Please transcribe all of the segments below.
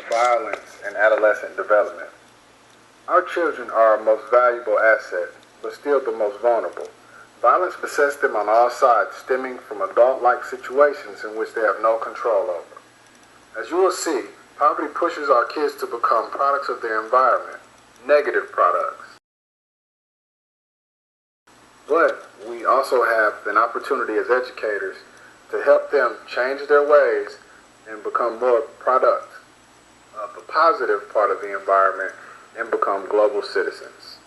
Violence and adolescent development. Our children are our most valuable asset, but still the most vulnerable. Violence besets them on all sides, stemming from adult-like situations in which they have no control over. As you will see, poverty pushes our kids to become products of their environment, negative products. But we also have an opportunity as educators to help them change their ways and become more products of the positive part of the environment and become global citizens.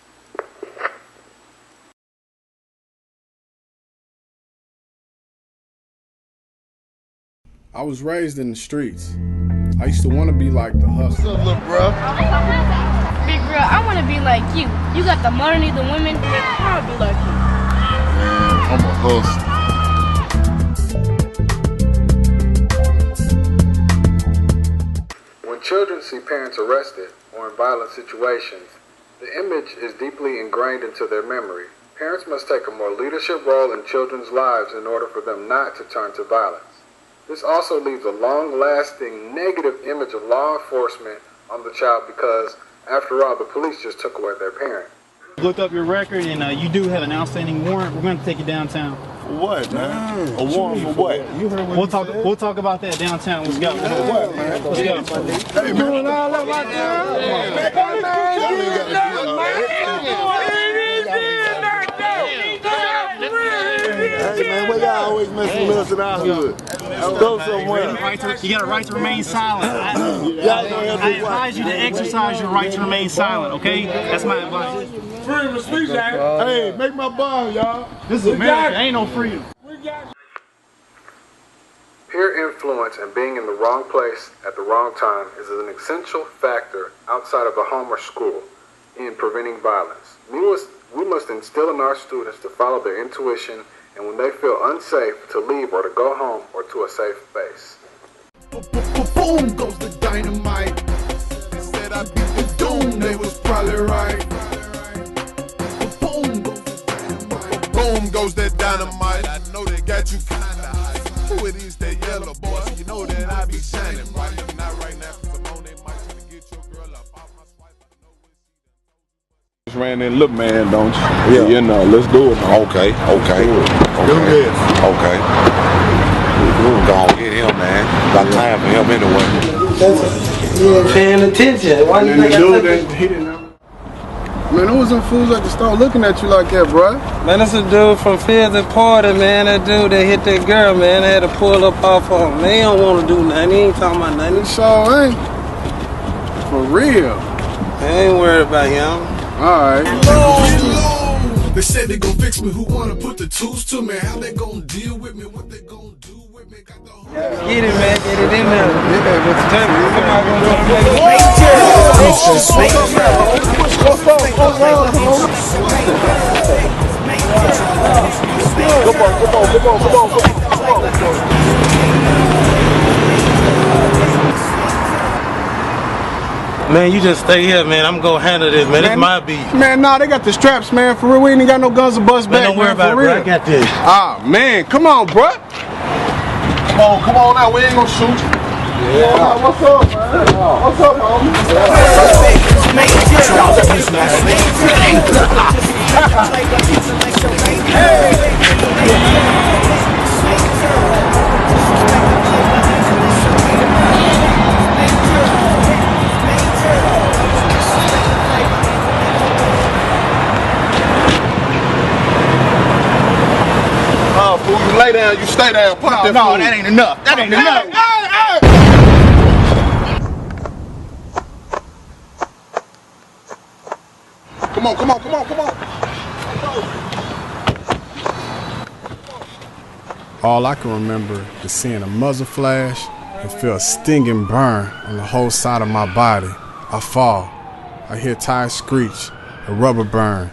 I was raised in the streets. I used to want to be like the hustler. What's up, little bro? Big girl, I want to be like you. You got the money, the women. I want to be like you. Man, I'm a hustler. When children see parents arrested or in violent situations, the image is deeply ingrained into their memory. Parents must take a more leadership role in children's lives in order for them not to turn to violence. This also leaves a long-lasting negative image of law enforcement on the child because, after all, the police just took away their parent. Looked up your record and you do have an outstanding warrant. We're going to take you downtown. For what, man? A warrant for what? You heard what we'll talk about that downtown. Let's go. For what, man? Let's go. Hey, man. All up my girl. Hey, man, why y'all always messing with us in our hood? Go somewhere. You got a right to remain silent. I advise you to exercise your right to remain silent, okay? That's my advice. Freedom of speech, Act. Hey, make my bond, y'all. This is America. Ain't no freedom. Peer influence and being in the wrong place at the wrong time is an essential factor outside of the home or school in preventing violence. We must instill in our students to follow their intuition and when they feel unsafe to leave or to go home or to a safe space. Boom goes the dynamite. They said I beat the doom, they was probably right. Boom goes the dynamite. Boom goes the dynamite. I know they got you kinda high. Who it is, that yellow boy? You know that I be shining bright. Not right now, cause I'm on that mic trying to get your girl up off my swipe. Just ran in, look, man, don't you? Yeah. You know, let's do it, man. Okay. Do this. Okay. Go on, get him, man. Got time for him anyway. You ain't paying attention. Why you think I took it? He didn't know. Man, there was some fools at the store looking at you like that, bro. Man, that's a dude from Fields and Porter, man. That dude that hit that girl, man. They had to pull up off of him. They don't want to do nothing. He ain't talking about nothing. So ain't. For real. They ain't worried about him. Alright. They said they gon' fix me. Who wanna put the tools to me? How they gon' deal with me? What they gon' do with me? Got the whole Get it, man. Get it in there. Yeah, but tell me, somebody Man, you just stay here, man. I'm gonna handle this, man. It's my beat. Man, nah, they got the straps, man. For real, we ain't got no guns to bust back. Don't worry about it, bro. I got this. Ah, man, come on, bro. Come on now, we ain't gonna shoot you. Yeah. What's up, man? What's up, homie? Fool, you lay down, you stay down. Put that No, that ain't enough. That ain't enough. Come on. All I can remember is seeing a muzzle flash and feel a stinging burn on the whole side of my body. I fall. I hear tires screech, a rubber burn.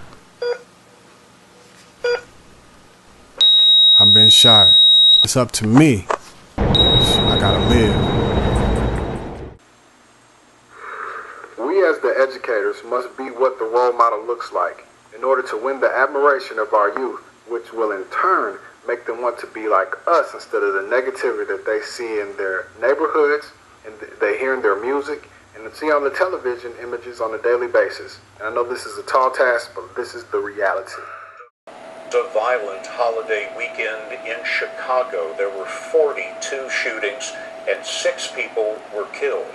I've been shot. It's up to me. I gotta live. We as the educators must be what the role model looks like in order to win the admiration of our youth, which will in turn make them want to be like us instead of the negativity that they see in their neighborhoods and they hear in their music and to see on the television images on a daily basis. And I know this is a tall task, but this is the reality. A violent holiday weekend in Chicago. There were 42 shootings and 6 people were killed.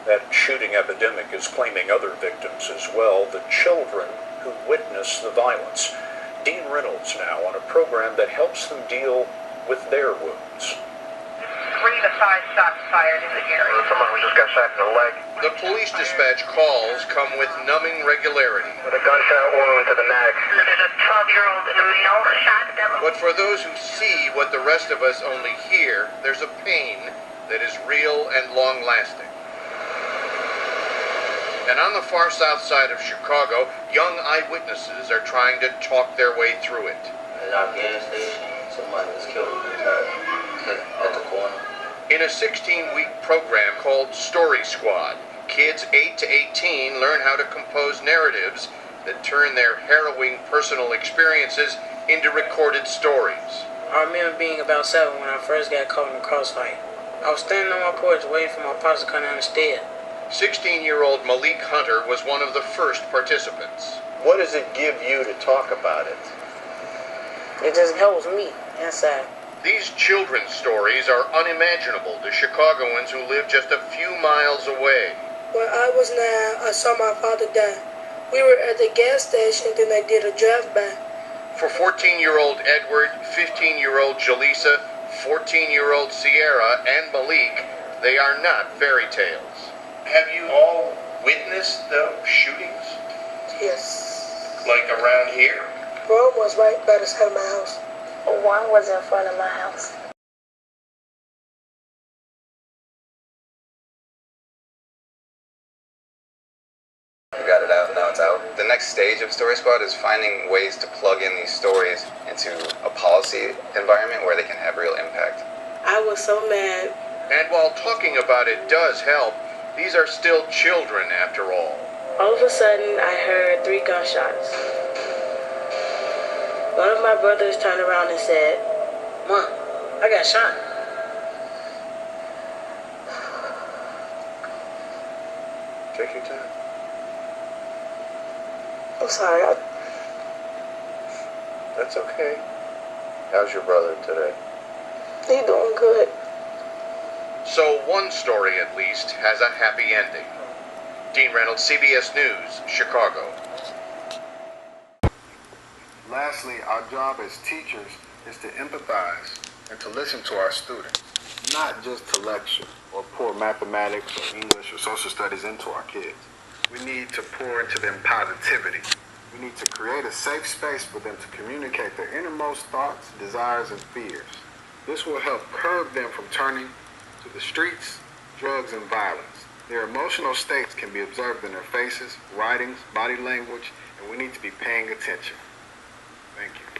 That shooting epidemic is claiming other victims as well, the children who witnessed the violence. Dean Reynolds now on a program that helps them deal with their wounds. 3 to 5 shots fired in the area. Someone who just got shot in the leg. The police dispatch calls come with numbing regularity. With a gunshot wound to the neck. There's a 12-year-old and a male shot. But for those who see what the rest of us only hear, there's a pain that is real and long-lasting. And on the far south side of Chicago, young eyewitnesses are trying to talk their way through it. At our gas station, somebody was killed at the corner. In a 16-week program called Story Squad, kids 8 to 18 learn how to compose narratives that turn their harrowing personal experiences into recorded stories. I remember being about 7 when I first got caught in a crossfire. I was standing on my porch waiting for my pops to come down the stairs. 16-year-old Malik Hunter was one of the first participants. What does it give you to talk about it? It just helps me inside. These children's stories are unimaginable to Chicagoans who live just a few miles away. When I was 9, I saw my father die. We were at the gas station, then they did a drive-by. For 14-year-old Edward, 15-year-old Jaleesa, 14-year-old Sierra, and Malik, they are not fairy tales. Have you all witnessed the shootings? Yes. Like around here? One was right by the side of my house. One was in front of my house. We got it out, now it's out. The next stage of Story Squad is finding ways to plug in these stories into a policy environment where they can have real impact. I was so mad. And while talking about it does help, these are still children after all. All of a sudden, I heard 3 gunshots. One of my brothers turned around and said, Mom, I got shot. Take your time. I'm sorry. That's okay. How's your brother today? He's doing good. So one story, at least, has a happy ending. Dean Reynolds, CBS News, Chicago. Lastly, our job as teachers is to empathize and to listen to our students, not just to lecture or pour mathematics or English or social studies into our kids. We need to pour into them positivity. We need to create a safe space for them to communicate their innermost thoughts, desires, and fears. This will help curb them from turning to the streets, drugs, and violence. Their emotional states can be observed in their faces, writings, body language, and we need to be paying attention. Thank you.